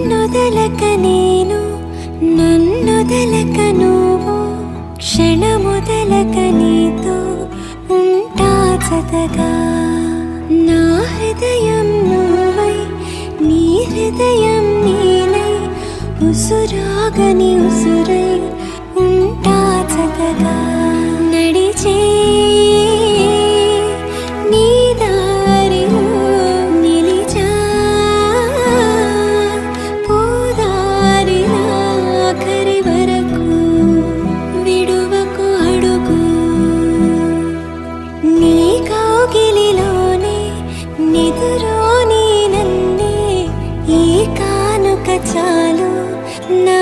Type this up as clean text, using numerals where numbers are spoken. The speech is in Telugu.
నిన్నొదలక నేను నన్నొదలక నువ్వు క్షణమొదలక నీతో ఉంటా జతగా నా హృదయం నువ్వై నీ హృదయం నేనై ఉసురాగని ఉసురై ఉంటా జతగా నడిచే నీ దారిలో నిలిచా పోదారిలా ఆఖరి వరకు విడువకు అడుగు నీ కౌగిలిలోనే నిదురోని నన్నే ఈ కానుక చాలు నా